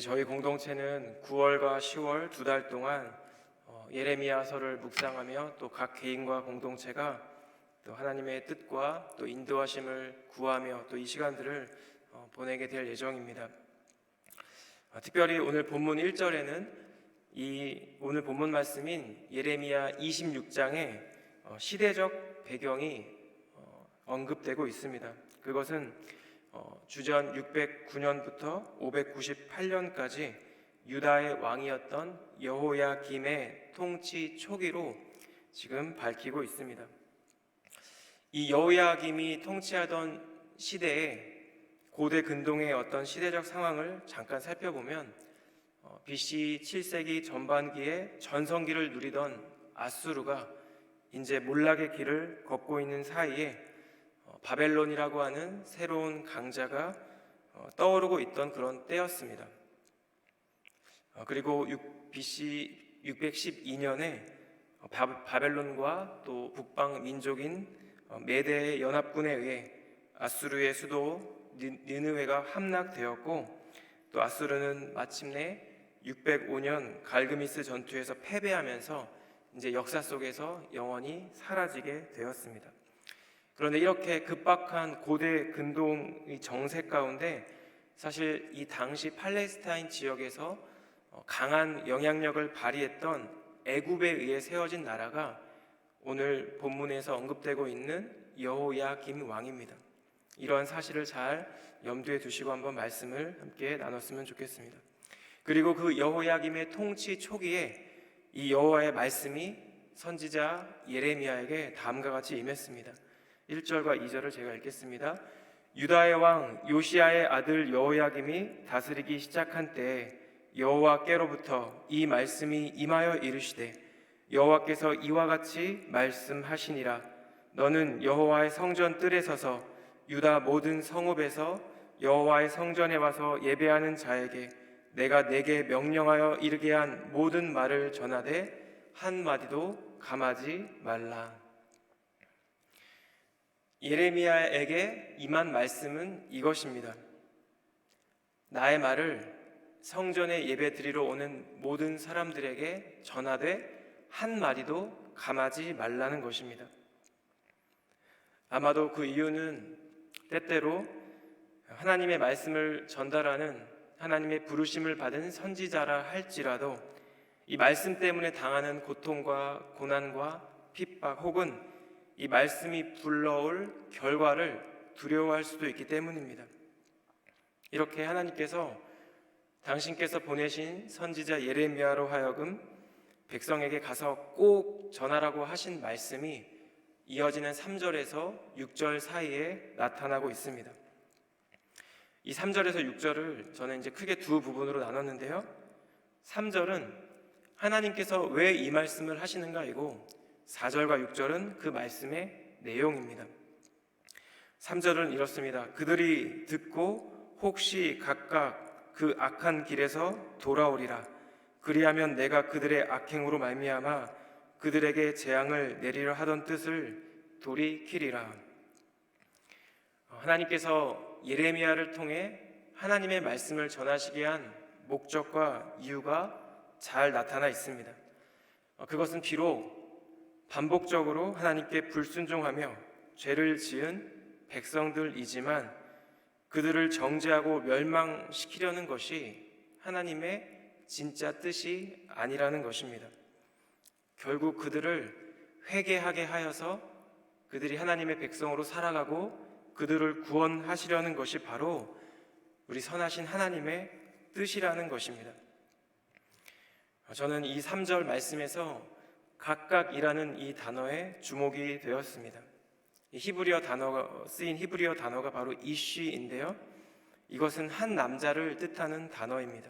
저희 공동체는 9월과 10월 두 달 동안 예레미야서를 묵상하며 또 각 개인과 공동체가 또 하나님의 뜻과 또 인도하심을 구하며 또 이 시간들을 보내게 될 예정입니다. 특별히 오늘 본문 1절에는 이 오늘 본문 말씀인 예레미야 26장의 시대적 배경이 언급되고 있습니다. 그것은 주전 609년부터 598년까지 유다의 왕이었던 여호야김의 통치 초기로 지금 밝히고 있습니다. 이 여호야김이 통치하던 시대에 고대 근동의 어떤 시대적 상황을 잠깐 살펴보면 BC 7세기 전반기에 전성기를 누리던 아수르가 이제 몰락의 길을 걷고 있는 사이에 바벨론이라고 하는 새로운 강자가 떠오르고 있던 그런 때였습니다. 그리고 BC 612년에 바벨론과 또 북방 민족인 메대의 연합군에 의해 아수르의 수도 니느웨가 함락되었고, 또 아수르는 마침내 605년 갈그미스 전투에서 패배하면서 이제 역사 속에서 영원히 사라지게 되었습니다. 그런데 이렇게 급박한 고대 근동의 정세 가운데 사실 이 당시 팔레스타인 지역에서 강한 영향력을 발휘했던 애굽에 의해 세워진 나라가 오늘 본문에서 언급되고 있는 여호야김 왕입니다. 이러한 사실을 잘 염두에 두시고 한번 말씀을 함께 나눴으면 좋겠습니다. 그리고 그 여호야김의 통치 초기에 이 여호와의 말씀이 선지자 예레미야에게 다음과 같이 임했습니다. 1절과 2절을 제가 읽겠습니다. 유다의 왕 요시야의 아들 여호야김이 다스리기 시작한 때에 여호와께로부터 이 말씀이 임하여 이르시되, 여호와께서 이와 같이 말씀하시니라. 너는 여호와의 성전 뜰에 서서 유다 모든 성읍에서 여호와의 성전에 와서 예배하는 자에게 내가 내게 명령하여 이르게 한 모든 말을 전하되 한마디도 감하지 말라. 예레미야에게 임한 말씀은 이것입니다. 나의 말을 성전에 예배 드리러 오는 모든 사람들에게 전하되 한마디도 감하지 말라는 것입니다. 아마도 그 이유는 때때로 하나님의 말씀을 전달하는 하나님의 부르심을 받은 선지자라 할지라도 이 말씀 때문에 당하는 고통과 고난과 핍박 혹은 이 말씀이 불러올 결과를 두려워할 수도 있기 때문입니다. 이렇게 하나님께서 당신께서 보내신 선지자 예레미야로 하여금 백성에게 가서 꼭 전하라고 하신 말씀이 이어지는 3절에서 6절 사이에 나타나고 있습니다. 이 3절에서 6절을 저는 이제 크게 두 부분으로 나눴는데요. 3절은 하나님께서 왜 이 말씀을 하시는가이고 4절과 6절은 그 말씀의 내용입니다. 3절은 이렇습니다. 그들이 듣고 혹시 각각 그 악한 길에서 돌아오리라. 그리하면 내가 그들의 악행으로 말미암아 그들에게 재앙을 내리려 하던 뜻을 돌이키리라. 하나님께서 예레미야를 통해 하나님의 말씀을 전하시게 한 목적과 이유가 잘 나타나 있습니다. 그것은 비록 반복적으로 하나님께 불순종하며 죄를 지은 백성들이지만 그들을 정죄하고 멸망시키려는 것이 하나님의 진짜 뜻이 아니라는 것입니다. 결국 그들을 회개하게 하여서 그들이 하나님의 백성으로 살아가고 그들을 구원하시려는 것이 바로 우리 선하신 하나님의 뜻이라는 것입니다. 저는 이 3절 말씀에서 각각이라는 이 단어에 주목이 되었습니다. 히브리어 단어가 쓰인 히브리어 단어가 바로 이쉬인데요. 이것은 한 남자를 뜻하는 단어입니다.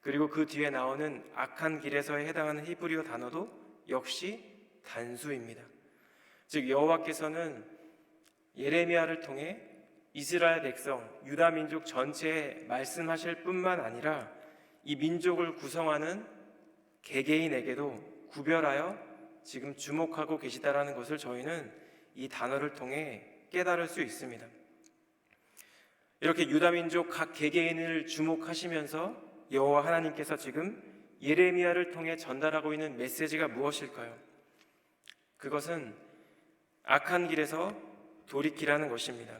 그리고 그 뒤에 나오는 악한 길에서에 해당하는 히브리어 단어도 역시 단수입니다. 즉 여호와께서는 예레미야를 통해 이스라엘 백성, 유다 민족 전체에 말씀하실 뿐만 아니라 이 민족을 구성하는 개개인에게도 구별하여 지금 주목하고 계시다라는 것을 저희는 이 단어를 통해 깨달을 수 있습니다. 이렇게 유다 민족 각 개개인을 주목하시면서 여호와 하나님께서 지금 예레미야를 통해 전달하고 있는 메시지가 무엇일까요? 그것은 악한 길에서 돌이키라는 것입니다.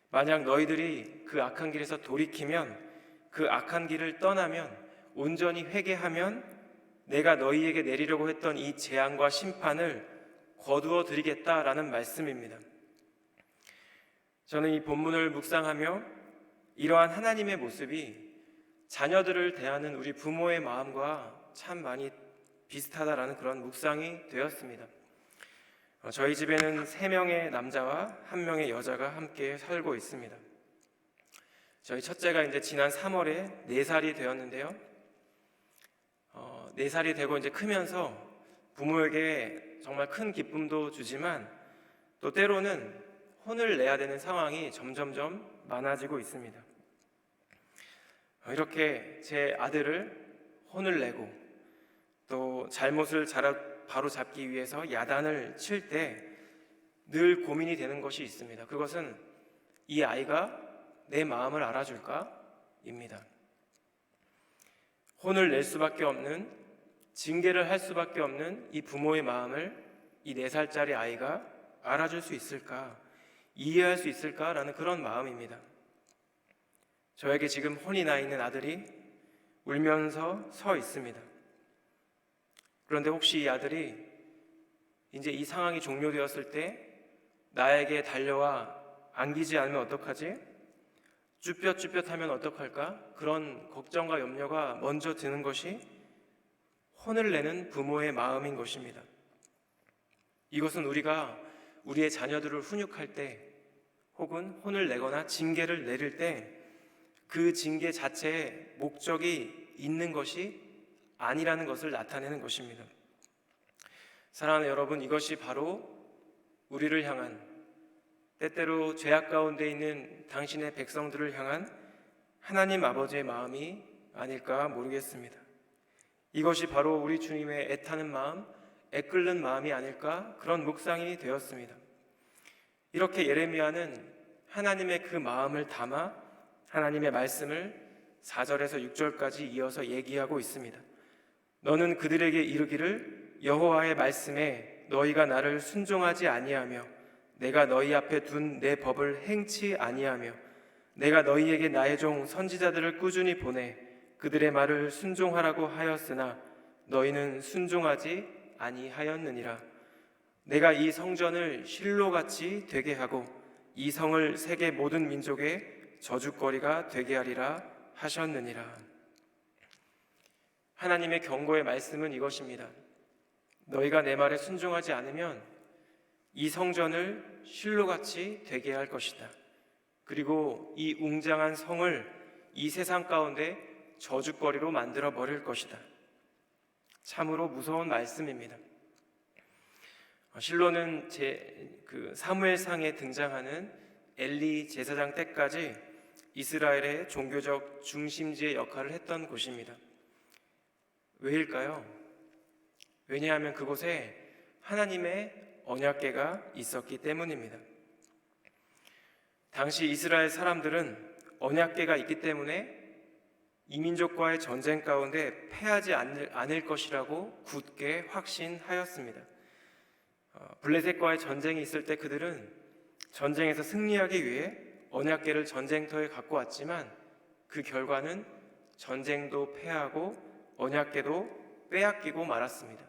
만약 너희들이 그 악한 길에서 돌이키면, 그 악한 길을 떠나면, 온전히 회개하면 내가 너희에게 내리려고 했던 이 재앙과 심판을 거두어 드리겠다라는 말씀입니다. 저는 이 본문을 묵상하며 이러한 하나님의 모습이 자녀들을 대하는 우리 부모의 마음과 참 많이 비슷하다라는 그런 묵상이 되었습니다. 저희 집에는 3명의 남자와 1명의 여자가 함께 살고 있습니다. 저희 첫째가 이제 지난 3월에 4살이 되었는데요. 4살이 되고 이제 크면서 부모에게 정말 큰 기쁨도 주지만 또 때로는 혼을 내야 되는 상황이 점점점 많아지고 있습니다. 이렇게 제 아들을 혼을 내고 또 잘못을 바로 잡기 위해서 야단을 칠 때 늘 고민이 되는 것이 있습니다. 그것은 이 아이가 내 마음을 알아줄까? 입니다. 혼을 낼 수밖에 없는, 징계를 할 수밖에 없는 이 부모의 마음을 이 4살짜리 아이가 알아줄 수 있을까? 이해할 수 있을까라는 그런 마음입니다. 저에게 지금 혼이 나 있는 아들이 울면서 서 있습니다. 그런데 혹시 이 아들이 이제 이 상황이 종료되었을 때 나에게 달려와 안기지 않으면 어떡하지? 쭈뼛쭈뼛하면 어떡할까? 그런 걱정과 염려가 먼저 드는 것이 혼을 내는 부모의 마음인 것입니다. 이것은 우리가 우리의 자녀들을 훈육할 때 혹은 혼을 내거나 징계를 내릴 때 그 징계 자체에 목적이 있는 것이 아니라는 것을 나타내는 것입니다. 사랑하는 여러분, 이것이 바로 우리를 향한, 때때로 죄악 가운데 있는 당신의 백성들을 향한 하나님 아버지의 마음이 아닐까 모르겠습니다. 이것이 바로 우리 주님의 애타는 마음, 애끓는 마음이 아닐까, 그런 묵상이 되었습니다. 이렇게 예레미야는 하나님의 그 마음을 담아 하나님의 말씀을 4절에서 6절까지 이어서 얘기하고 있습니다. 너는 그들에게 이르기를 여호와의 말씀에 너희가 나를 순종하지 아니하며 내가 너희 앞에 둔 내 법을 행치 아니하며 내가 너희에게 나의 종 선지자들을 꾸준히 보내 그들의 말을 순종하라고 하였으나 너희는 순종하지 아니하였느니라. 내가 이 성전을 실로같이 되게 하고 이 성을 세계 모든 민족의 저주거리가 되게 하리라 하셨느니라. 하나님의 경고의 말씀은 이것입니다. 너희가 내 말에 순종하지 않으면 이 성전을 실로같이 되게 할 것이다. 그리고 이 웅장한 성을 이 세상 가운데 저주거리로 만들어 버릴 것이다. 참으로 무서운 말씀입니다. 실로는 사무엘상에 등장하는 엘리 제사장 때까지 이스라엘의 종교적 중심지의 역할을 했던 곳입니다. 왜일까요? 왜냐하면 그곳에 하나님의 언약궤가 있었기 때문입니다. 당시 이스라엘 사람들은 언약궤가 있기 때문에 이민족과의 전쟁 가운데 패하지 않을 것이라고 굳게 확신하였습니다. 블레셋과의 전쟁이 있을 때 그들은 전쟁에서 승리하기 위해 언약궤를 전쟁터에 갖고 왔지만 그 결과는 전쟁도 패하고 언약궤도 빼앗기고 말았습니다.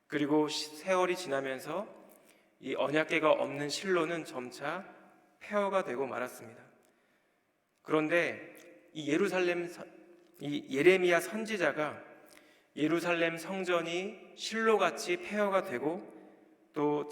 그리고 세월이 지나면서 이 언약궤가 없는 실로는 점차 폐허가 되고 말았습니다. 그런데 이 예레미야 선지자가 예루살렘 성전이 실로같이 폐허가 되고 또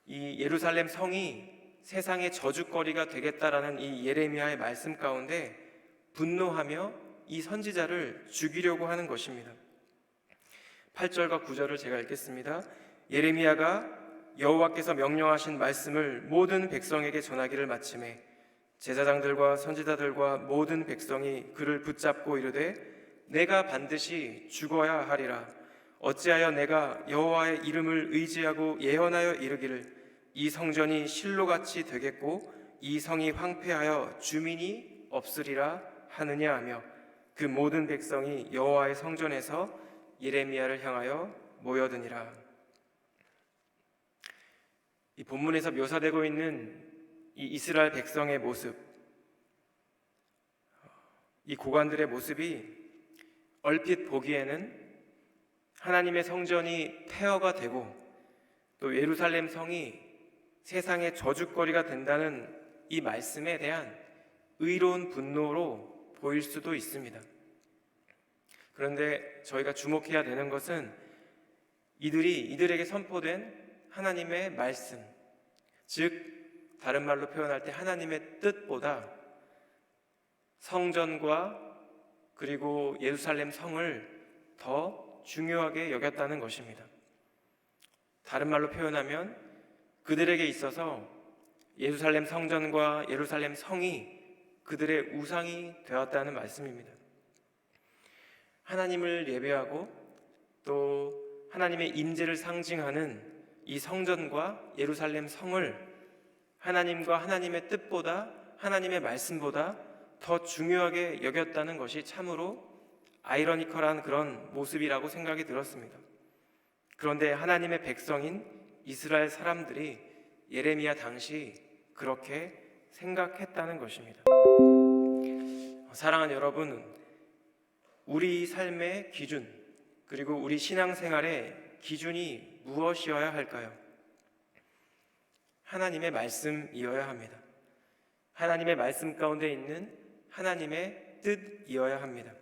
이 예루살렘 성이 세상의 저주거리가 되겠다라는 이 예레미야의 말씀 가운데 분노하며 이 선지자를 죽이려고 하는 것입니다. 8절과 9절을 제가 읽겠습니다. 예레미야가 여호와께서 명령하신 말씀을 모든 백성에게 전하기를 마치매 제사장들과 선지자들과 모든 백성이 그를 붙잡고 이르되 내가 반드시 죽어야 하리라. 어찌하여 내가 여호와의 이름을 의지하고 예언하여 이르기를 이 성전이 실로같이 되겠고 이 성이 황폐하여 주민이 없으리라 하느냐 하며 그 모든 백성이 여호와의 성전에서 예레미야를 향하여 모여드니라. 이 본문에서 묘사되고 있는 이 이스라엘 백성의 모습, 이 고관들의 모습이 얼핏 보기에는 하나님의 성전이 폐허가 되고 또 예루살렘 성이 세상의 저주거리가 된다는 이 말씀에 대한 의로운 분노로 보일 수도 있습니다. 그런데 저희가 주목해야 되는 것은 이들에게 선포된 하나님의 말씀, 즉 다른 말로 표현할 때 하나님의 뜻보다 성전과 그리고 예루살렘 성을 더 중요하게 여겼다는 것입니다. 다른 말로 표현하면 그들에게 있어서 예루살렘 성전과 예루살렘 성이 그들의 우상이 되었다는 말씀입니다. 하나님을 예배하고 또 하나님의 임재를 상징하는 이 성전과 예루살렘 성을 하나님과 하나님의 뜻보다 하나님의 말씀보다 더 중요하게 여겼다는 것이 참으로 아이러니컬한 그런 모습이라고 생각이 들었습니다. 그런데 하나님의 백성인 이스라엘 사람들이 예레미야 당시 그렇게 생각했다는 것입니다. 사랑하는 여러분, 우리 삶의 기준 그리고 우리 신앙생활의 기준이 무엇이어야 할까요? 하나님의 말씀이어야 합니다. 하나님의 말씀 가운데 있는 하나님의 뜻이어야 합니다.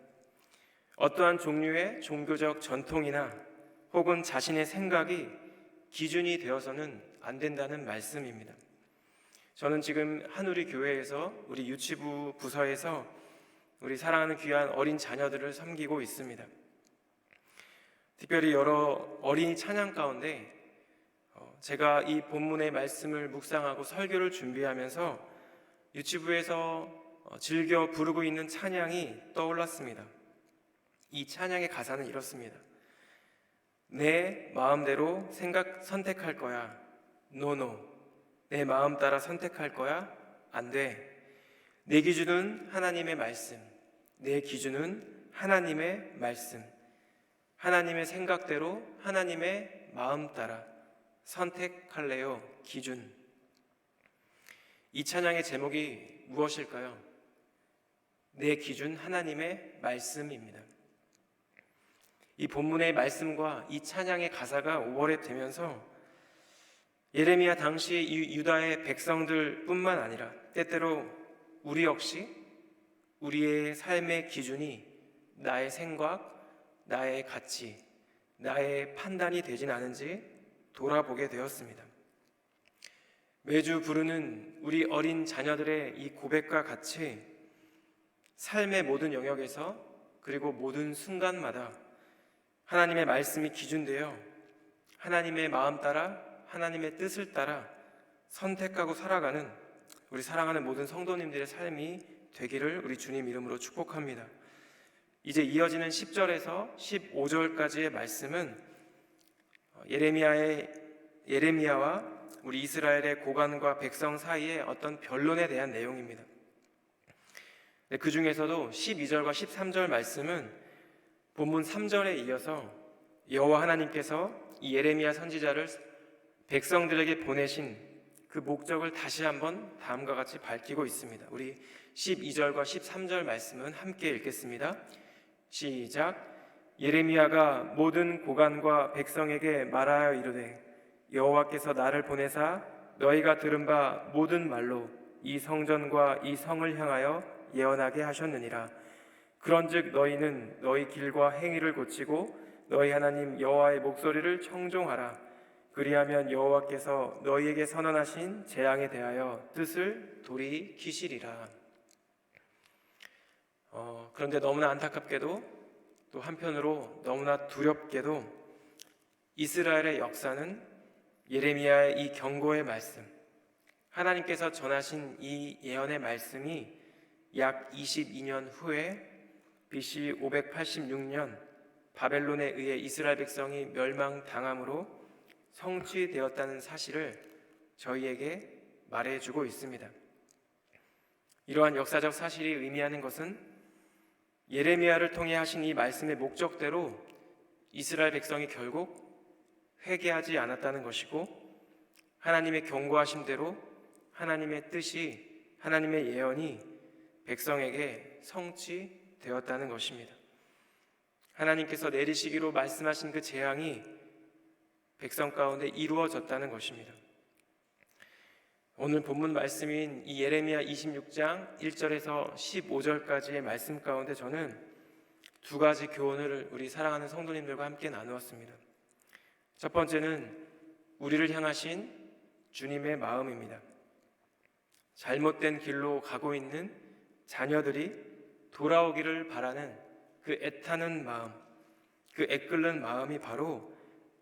어떠한 종류의 종교적 전통이나 혹은 자신의 생각이 기준이 되어서는 안 된다는 말씀입니다. 저는 지금 한우리 교회에서 우리 유치부 부서에서 우리 사랑하는 귀한 어린 자녀들을 섬기고 있습니다. 특별히 여러 어린이 찬양 가운데 제가 이 본문의 말씀을 묵상하고 설교를 준비하면서 유치부에서 즐겨 부르고 있는 찬양이 떠올랐습니다. 이 찬양의 가사는 이렇습니다. 내 마음대로 선택할 거야. 노노. 내 마음 따라 선택할 거야. 안 돼. 내 기준은 하나님의 말씀. 내 기준은 하나님의 말씀. 하나님의 생각대로 하나님의 마음 따라 선택할래요. 기준. 이 찬양의 제목이 무엇일까요? 내 기준 하나님의 말씀입니다. 이 본문의 말씀과 이 찬양의 가사가 오버랩되면서 예레미야 당시 이 유다의 백성들뿐만 아니라 때때로 우리 역시 우리의 삶의 기준이 나의 생각, 나의 가치, 나의 판단이 되진 않은지 돌아보게 되었습니다. 매주 부르는 우리 어린 자녀들의 이 고백과 같이 삶의 모든 영역에서 그리고 모든 순간마다 하나님의 말씀이 기준되어 하나님의 마음 따라 하나님의 뜻을 따라 선택하고 살아가는 우리 사랑하는 모든 성도님들의 삶이 되기를 우리 주님 이름으로 축복합니다. 이제 이어지는 10절에서 15절까지의 말씀은 예레미야와 우리 이스라엘의 고관과 백성 사이의 어떤 변론에 대한 내용입니다. 그 중에서도 12절과 13절 말씀은 본문 3절에 이어서 여호와 하나님께서 이 예레미야 선지자를 백성들에게 보내신 그 목적을 다시 한번 다음과 같이 밝히고 있습니다. 우리 12절과 13절 말씀은 함께 읽겠습니다. 시작. 예레미야가 모든 고관과 백성에게 말하여 이르되 여호와께서 나를 보내사 너희가 들은 바 모든 말로 이 성전과 이 성을 향하여 예언하게 하셨느니라. 그런즉 너희는 너희 길과 행위를 고치고 너희 하나님 여호와의 목소리를 청종하라. 그리하면 여호와께서 너희에게 선언하신 재앙에 대하여 뜻을 돌이키시리라. 그런데 너무나 안타깝게도 또 한편으로 너무나 두렵게도 이스라엘의 역사는 예레미야의 이 경고의 말씀, 하나님께서 전하신 이 예언의 말씀이 약 22년 후에 BC 586년 바벨론에 의해 이스라엘 백성이 멸망당함으로 성취되었다는 사실을 저희에게 말해주고 있습니다. 이러한 역사적 사실이 의미하는 것은 예레미야를 통해 하신 이 말씀의 목적대로 이스라엘 백성이 결국 회개하지 않았다는 것이고, 하나님의 경고하심대로 하나님의 뜻이, 하나님의 예언이 백성에게 성취되었다는 것입니다. 하나님께서 내리시기로 말씀하신 그 재앙이 백성 가운데 이루어졌다는 것입니다. 오늘 본문 말씀인 이 예레미야 26장 1절에서 15절까지의 말씀 가운데 저는 두 가지 교훈을 우리 사랑하는 성도님들과 함께 나누었습니다. 첫 번째는 우리를 향하신 주님의 마음입니다. 잘못된 길로 가고 있는 자녀들이 돌아오기를 바라는 그 애타는 마음, 그 애끓는 마음이 바로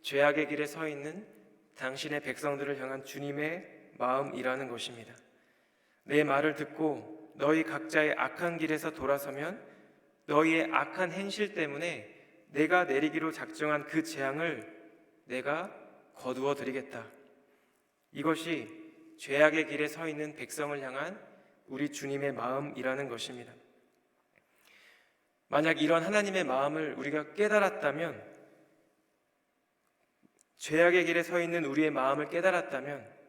죄악의 길에 서 있는 당신의 백성들을 향한 주님의 마음이라는 것입니다. 내 말을 듣고 너희 각자의 악한 길에서 돌아서면 너희의 악한 행실 때문에 내가 내리기로 작정한 그 재앙을 내가 거두어 드리겠다. 이것이 죄악의 길에 서 있는 백성을 향한 우리 주님의 마음이라는 것입니다. 만약 이런 하나님의 마음을 우리가 깨달았다면, 죄악의 길에 서 있는 우리의 마음을 깨달았다면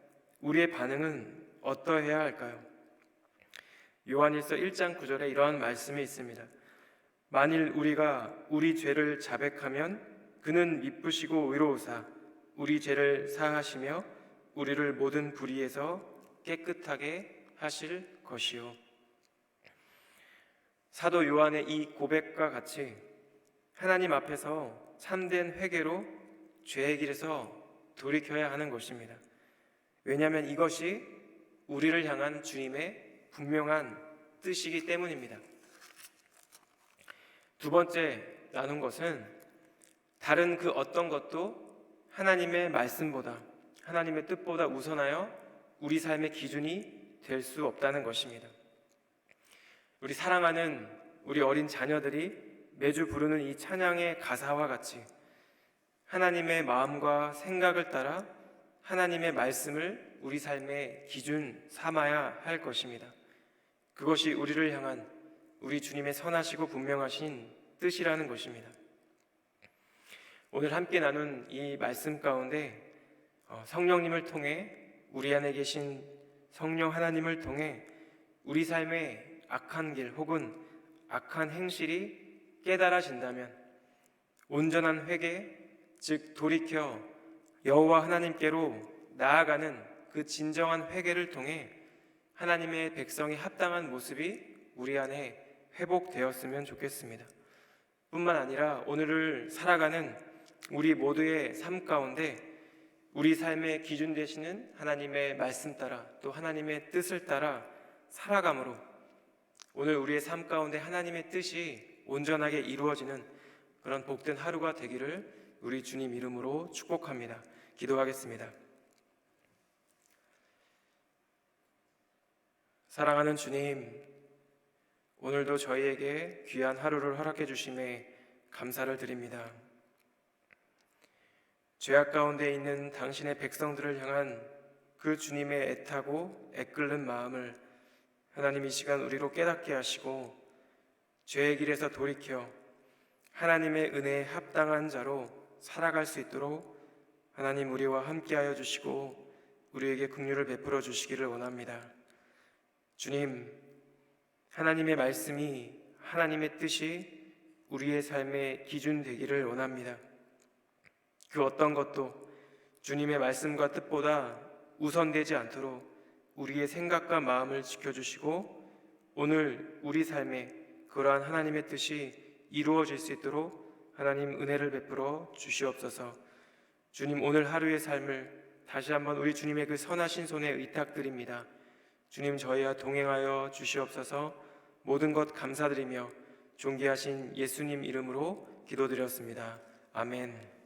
우리의 반응은 어떠해야 할까요? 요한일서 1장 9절에 이러한 말씀이 있습니다. 만일 우리가 우리 죄를 자백하면 그는 미쁘시고 의로우사 우리 죄를 사하시며 우리를 모든 불의에서 깨끗하게 하실 것이요. 사도 요한의 이 고백과 같이 하나님 앞에서 참된 회개로 죄의 길에서 돌이켜야 하는 것입니다. 왜냐하면 이것이 우리를 향한 주님의 분명한 뜻이기 때문입니다. 두 번째 나눈 것은 다른 그 어떤 것도 하나님의 말씀보다, 하나님의 뜻보다 우선하여 우리 삶의 기준이 될 수 없다는 것입니다. 우리 사랑하는 우리 어린 자녀들이 매주 부르는 이 찬양의 가사와 같이 하나님의 마음과 생각을 따라 하나님의 말씀을 우리 삶의 기준 삼아야 할 것입니다. 그것이 우리를 향한 우리 주님의 선하시고 분명하신 뜻이라는 것입니다. 오늘 함께 나눈 이 말씀 가운데 성령님을 통해, 우리 안에 계신 성령 하나님을 통해 우리 삶의 악한 길 혹은 악한 행실이 깨달아진다면 온전한 회개, 즉 돌이켜 여호와 하나님께로 나아가는 그 진정한 회개를 통해 하나님의 백성이 합당한 모습이 우리 안에 회복되었으면 좋겠습니다. 뿐만 아니라 오늘을 살아가는 우리 모두의 삶 가운데 우리 삶의 기준 되시는 하나님의 말씀 따라, 또 하나님의 뜻을 따라 살아감으로 오늘 우리의 삶 가운데 하나님의 뜻이 온전하게 이루어지는 그런 복된 하루가 되기를 우리 주님 이름으로 축복합니다. 기도하겠습니다. 사랑하는 주님, 오늘도 저희에게 귀한 하루를 허락해 주심에 감사를 드립니다. 죄악 가운데 있는 당신의 백성들을 향한 그 주님의 애타고 애끓는 마음을 하나님 이 시간 우리로 깨닫게 하시고 죄의 길에서 돌이켜 하나님의 은혜에 합당한 자로 살아갈 수 있도록 하나님 우리와 함께하여 주시고 우리에게 긍휼을 베풀어 주시기를 원합니다. 주님, 하나님의 말씀이, 하나님의 뜻이 우리의 삶의 기준 되기를 원합니다. 그 어떤 것도 주님의 말씀과 뜻보다 우선되지 않도록 우리의 생각과 마음을 지켜주시고 오늘 우리 삶에 그러한 하나님의 뜻이 이루어질 수 있도록 하나님 은혜를 베풀어 주시옵소서. 주님, 오늘 하루의 삶을 다시 한번 우리 주님의 그 선하신 손에 의탁드립니다. 주님, 저희와 동행하여 주시옵소서. 모든 것 감사드리며 존귀하신 예수님 이름으로 기도드렸습니다. 아멘.